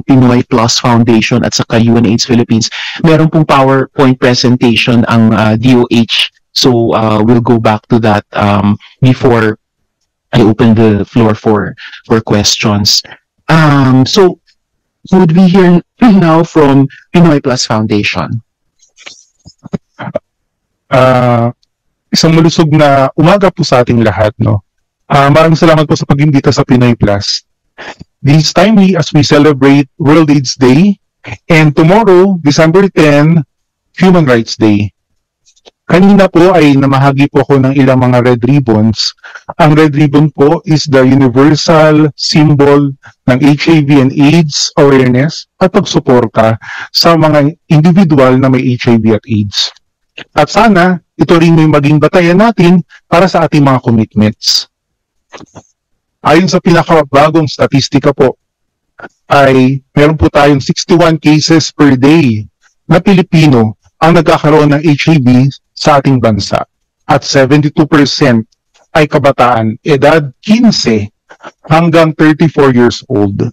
Pinoy Plus Foundation at saka UNAIDS Philippines. Meron pong PowerPoint presentation ang DOH. So we'll go back to that before I open the floor for questions. So would we hear now from Pinoy Plus Foundation? Isang malusog na umaga po sa ating lahat, no? Maraming salamat po sa pag-imbita sa Pinoy Plus. This is timely as we celebrate World AIDS Day and tomorrow, December 10, Human Rights Day. Kanina po ay namahagi po ako ng ilang mga red ribbons. Ang red ribbon po is the universal symbol ng HIV and AIDS awareness at pagsuporta sa mga individual na may HIV at AIDS. At sana, ito rin may maging batayan natin para sa ating mga commitments. Ayon sa pinakabagong statistika po, ay meron po tayong 61 cases per day na Pilipino ang nagkakaroon ng HIV sa ating bansa. At 72% ay kabataan, edad 15 hanggang 34 years old,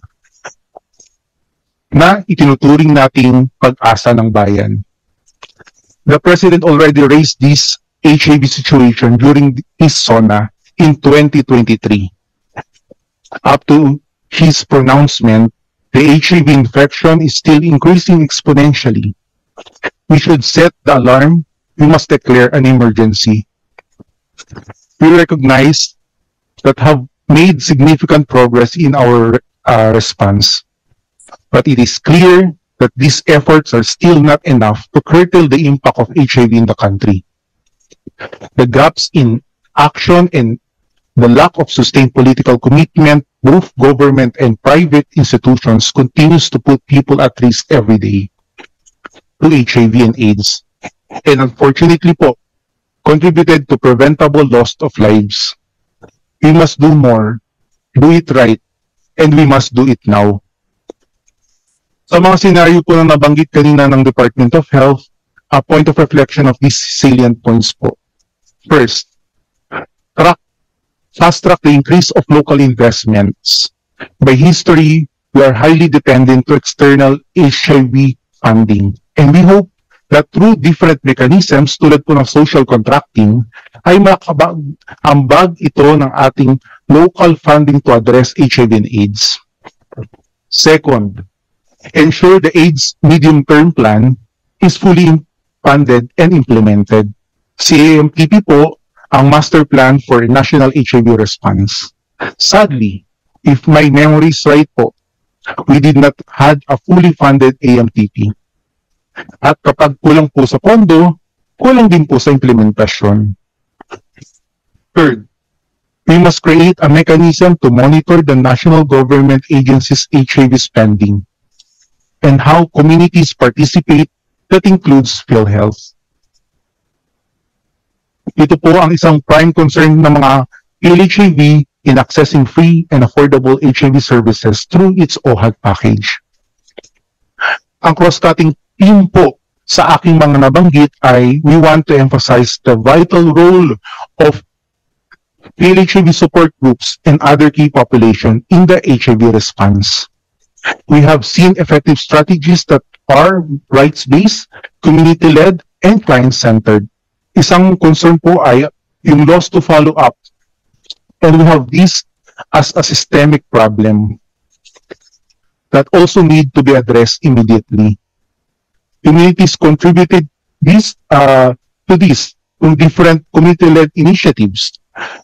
na itinuturing nating pag-asa ng bayan. The President already raised this HIV situation during his SONA in 2023. Up to his pronouncement, the HIV infection is still increasing exponentially. We should set the alarm. We must declare an emergency. We recognize that have made significant progress in our response, but it is clear that these efforts are still not enough to curtail the impact of HIV in the country. The gaps in action and the lack of sustained political commitment, both government and private institutions, continues to put people at risk every day to HIV and AIDS, and unfortunately po, contributed to preventable loss of lives. We must do more, do it right, and we must do it now. Sa mga senaryo po na nabanggit kanina ng Department of Health, a point of reflection of these salient points po. First, fast-track the increase of local investments. By history, we are highly dependent to external HIV funding. And we hope that through different mechanisms tulad po ng social contracting, ay makabag ito ng ating local funding to address HIV and AIDS. Second, ensure the AIDS medium-term plan is fully funded and implemented. Si AMTP po ang master plan for national HIV response. Sadly, if my memory is right po, we did not have a fully funded AMTP. At kapag kulang po sa pondo, kulang din po sa implementasyon. Third, we must create a mechanism to monitor the national government agencies' HIV spending and how communities participate that includes PhilHealth. Ito po ang isang prime concern ng mga PLHAV in accessing free and affordable HIV services through its OHAG package. Ang cross-cutting team po sa aking mga nabanggit ay we want to emphasize the vital role of PLHAV support groups and other key population in the HIV response. We have seen effective strategies that are rights-based, community-led, and client-centered. Isang concern po ay yung loss to follow-up. And we have this as a systemic problem that also need to be addressed immediately. Communities contributed to this yung different community-led initiatives.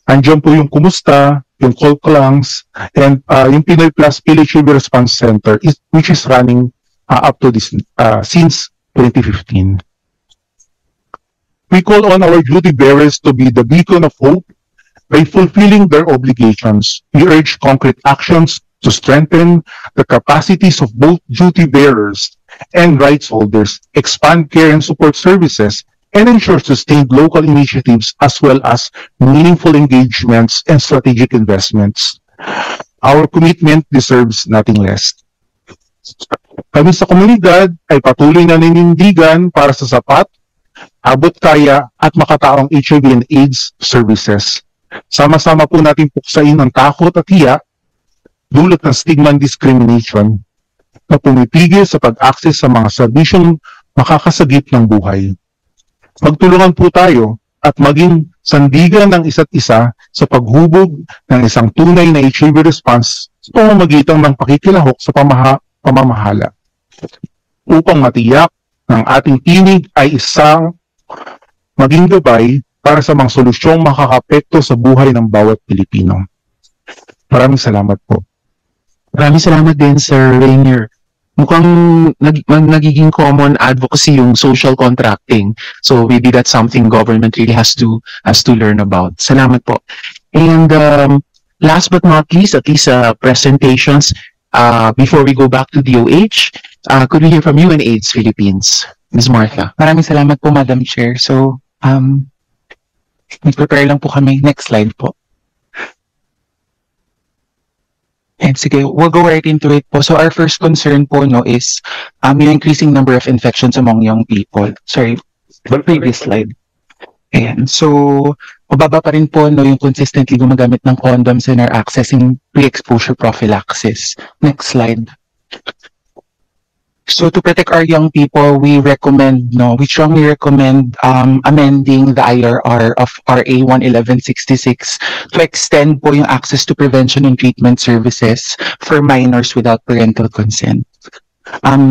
Andiyan po yung Kumusta, yung Kolkolangs, and yung Pinoy Plus PLHAV Response Center, which is running up to this since 2015. We call on our duty bearers to be the beacon of hope by fulfilling their obligations. We urge concrete actions to strengthen the capacities of both duty bearers and rights holders, expand care and support services, and ensure sustained local initiatives as well as meaningful engagements and strategic investments. Our commitment deserves nothing less. Kami sa komunidad ay patuloy na nanindigan para sa sapat, abot kaya at makataong HIV and AIDS services. Sama-sama po natin puksain ang takot at hiya, dulot ng stigma and discrimination. na pumipigil sa pag-access sa mga serbisyong makakasagip ng buhay. Magtulungan po tayo at maging sandigan ng isa't isa sa paghubog ng isang tunay na HIV response sa pamamagitan ng pakikilahok sa pamamahala upang matiyak ng ating tinig ay isang maging gabay para sa mga solusyong makakapekto sa buhay ng bawat Pilipino. Maraming salamat po. Maraming salamat din, Sir Rainier. Mukhang nagiging common advocacy yung social contracting. So maybe that's something government really has to learn about. Salamat po. And last but not least, at least presentations, before we go back to DOH, could we hear from UNAIDS Philippines? Ms. Martha. Maraming salamat po, Madam Chair. So, nag-prepare lang po kami. Next slide po. And sige, we'll go right into it po. So our first concern po is yung increasing number of infections among young people. Sorry, previous slide. Ayan. So, mababa pa rin po yung consistently gumagamit ng condoms and are accessing pre-exposure prophylaxis. Next slide. So to protect our young people, we strongly recommend amending the IRR of RA 11166 to extend po yung access to prevention and treatment services for minors without parental consent.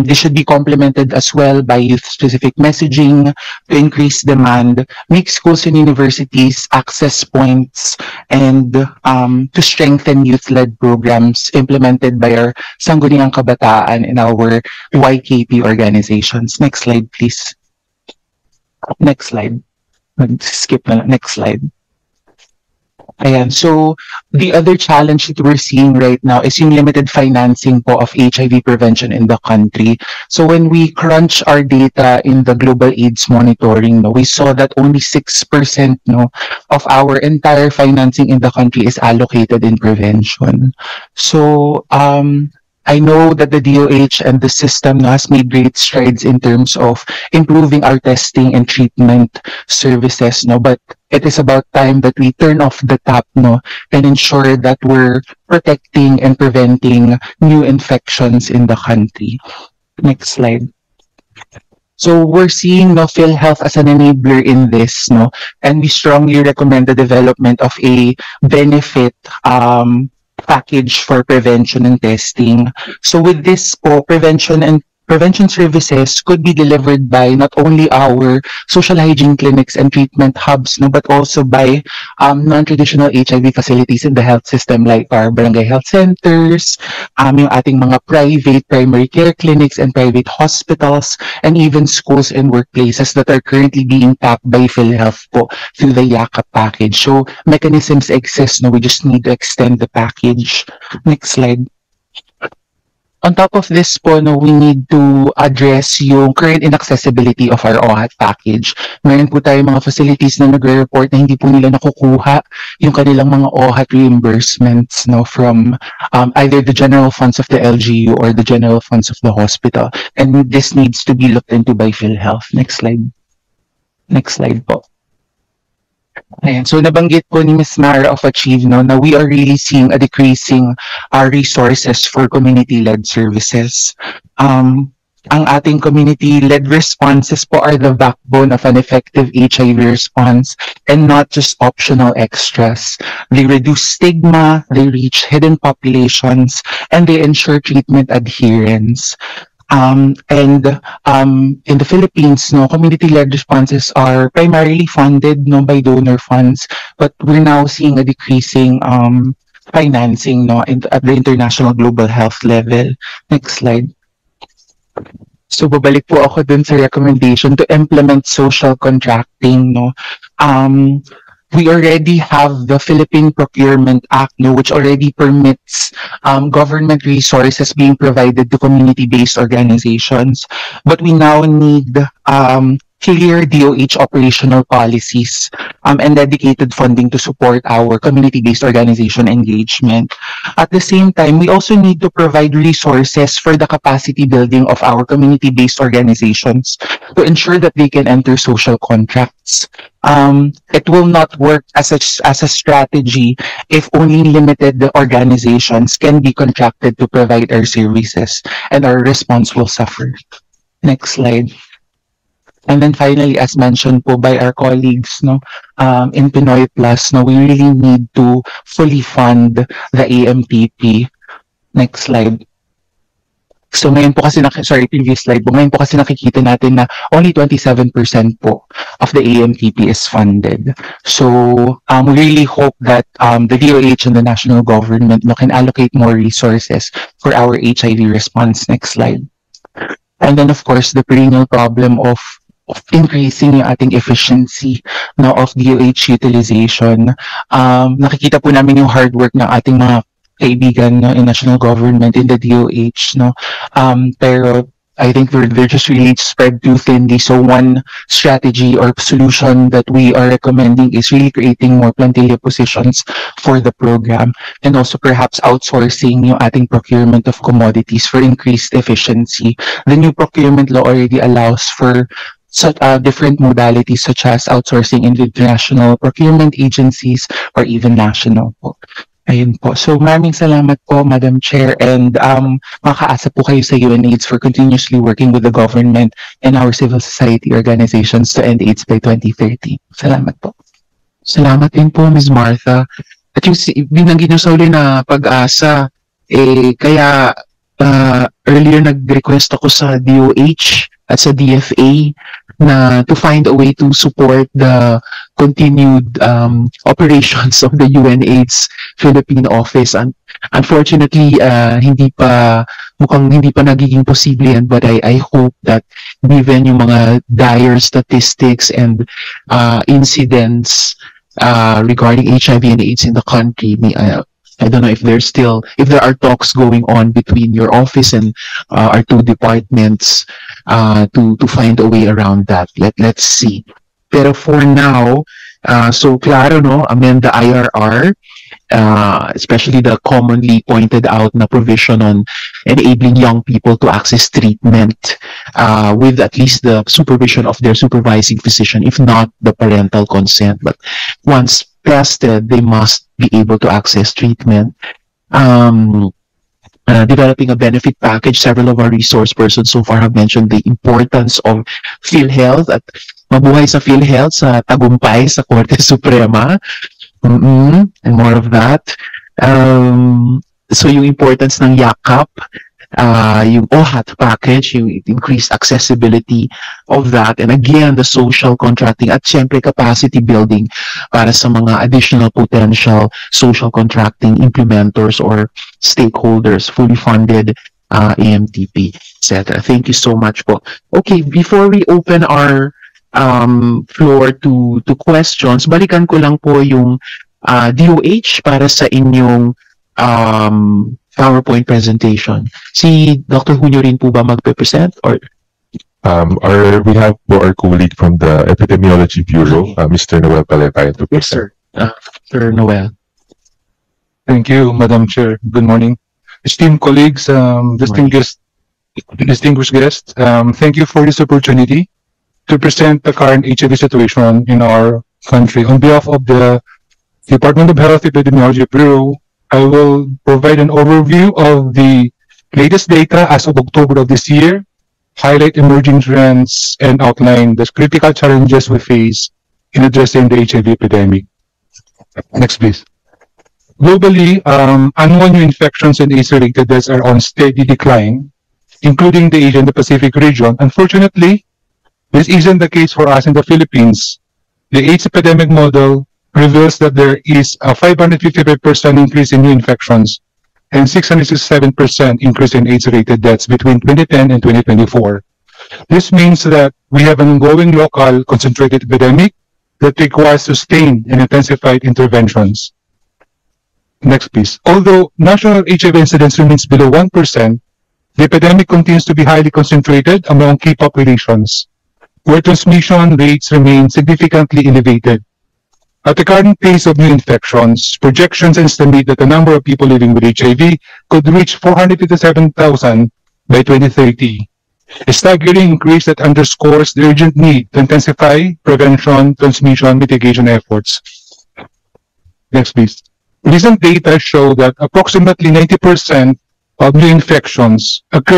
This should be complemented as well by youth-specific messaging to increase demand, make schools and universities access points, and to strengthen youth-led programs implemented by our Sangguniang Kabataan and our YKP organizations. Next slide, please. Next slide. Skip na lang. Next slide. Ayan. So, the other challenge that we're seeing right now is yung limited financing po of HIV prevention in the country. So, when we crunch our data in the Global AIDS Monitoring, we saw that only 6% of our entire financing in the country is allocated in prevention. So, I know that the DOH and the system has made great strides in terms of improving our testing and treatment services, but it is about time that we turn off the tap and ensure that we're protecting and preventing new infections in the country. Next slide. So we're seeing PhilHealth as an enabler in this, and we strongly recommend the development of a benefit package for prevention and testing. So with this prevention services could be delivered by not only our social hygiene clinics and treatment hubs, but also by non-traditional HIV facilities in the health system like our barangay health centers, yung ating mga private primary care clinics and private hospitals, and even schools and workplaces that are currently being tapped by PhilHealth po through the YAKA package. So mechanisms exist, we just need to extend the package. Next slide. On top of this po, we need to address yung current inaccessibility of our OHAT package. Meron po tayo mga facilities na nagre-report na hindi po nila nakukuha yung kanilang mga OHAT reimbursements from either the general funds of the LGU or the general funds of the hospital. And this needs to be looked into by PhilHealth. Next slide. Next slide po. Ayan. So nabanggit po ni Ms. Mara of Achieve na we are really seeing a decreasing resources for community-led services. Ang ating community-led responses po are the backbone of an effective HIV response and not just optional extras. They reduce stigma, they reach hidden populations, and they ensure treatment adherence. In the Philippines, community-led responses are primarily funded by donor funds, but we're now seeing a decreasing financing at the international global health level. Next slide. So babalik po ako dun sa recommendation to implement social contracting. We already have the Philippine Procurement Act, which already permits government resources being provided to community-based organizations. But we now need clear DOH operational policies, and dedicated funding to support our community-based organization engagement. At the same time, we also need to provide resources for the capacity building of our community-based organizations to ensure that they can enter social contracts. It will not work as a strategy if only limited organizations can be contracted to provide our services, and our response will suffer. Next slide. And then finally, as mentioned po by our colleagues, no, in Pinoy Plus, no, we really need to fully fund the AMPP. Next slide. So ngayon po kasi, previous slide po, ngayon po kasi nakikita natin na only 27% po of the AMPP is funded. So we really hope that the DOH and the national government, no, can allocate more resources for our HIV response. Next slide. And then of course, the perennial problem of increasing yung ating efficiency, no, of DOH utilization. Nakikita po namin yung hard work ng ating mga kaibigan, no, in national government, in the DOH, no. Pero I think they're just really spread too thinly. So one strategy or solution that we are recommending is really creating more plantilla positions for the program, and also perhaps outsourcing yung ating procurement of commodities for increased efficiency. The new procurement law already allows for different modalities such as outsourcing in international procurement agencies or even national po. Ayun po. So maraming salamat po, Madam Chair, and makaasa po kayo sa UNAIDS for continuously working with the government and our civil society organizations to end AIDS by 2030. Salamat po. Salamat din po, Ms. Martha. At yung binanggit nyo sa uli na pag-asa, kaya earlier nag-request ako sa DOH at sa DFA na to find a way to support the continued operations of the UNAIDS Philippine office. Unfortunately, mukhang hindi pa nagiging posible yan, but I hope that given yung mga dire statistics and incidents regarding HIV and AIDS in the country, I don't know if there are talks going on between your office and our two departments to find a way around that. Let's see. Pero for now, so klaro, no, amend the IRR, especially the commonly pointed out na provision on enabling young people to access treatment with at least the supervision of their supervising physician, if not the parental consent. But once tested, they must be able to access treatment. Developing a benefit package. Several of our resource persons so far have mentioned the importance of PhilHealth at mabuhay sa PhilHealth sa tagumpay sa Korte Suprema. And more of that. So yung importance ng yakap, yung OHAT package, yung increased accessibility of that, and again, the social contracting at syempre capacity building para sa mga additional potential social contracting implementers or stakeholders, fully funded AMTP, etc. Thank you so much po. Okay, before we open our floor to questions, balikan ko lang po yung DOH para sa inyong PowerPoint presentation. Si Dr. Junio rin po ba magpe-present? Or We have our colleague from the Epidemiology Bureau, Mr. Noel Paletayan, to yes, present. sir. Sir Noel. Thank you, Madam Chair. Good morning. Esteemed colleagues, distinguished guests, thank you for this opportunity to present the current HIV situation in our country. On behalf of the Department of Health Epidemiology Bureau, I will provide an overview of the latest data as of October of this year, highlight emerging trends, and outline the critical challenges we face in addressing the HIV epidemic. Next, please. Globally, annual new infections and AIDS-related deaths are on steady decline, including the Asia and the Pacific region. Unfortunately, this isn't the case for us in the Philippines. The AIDS epidemic model reveals that there is a 555% increase in new infections and 667% increase in AIDS-related deaths between 2010 and 2024. This means that we have an ongoing local concentrated epidemic that requires sustained and intensified interventions. Next, please. Although national HIV incidence remains below 1%, the epidemic continues to be highly concentrated among key populations. where transmission rates remain significantly elevated. At the current pace of new infections, projections estimate that the number of people living with HIV could reach 457,000 by 2030. A staggering increase that underscores the urgent need to intensify prevention, transmission, mitigation efforts. Next, please. Recent data show that approximately 90% of new infections occur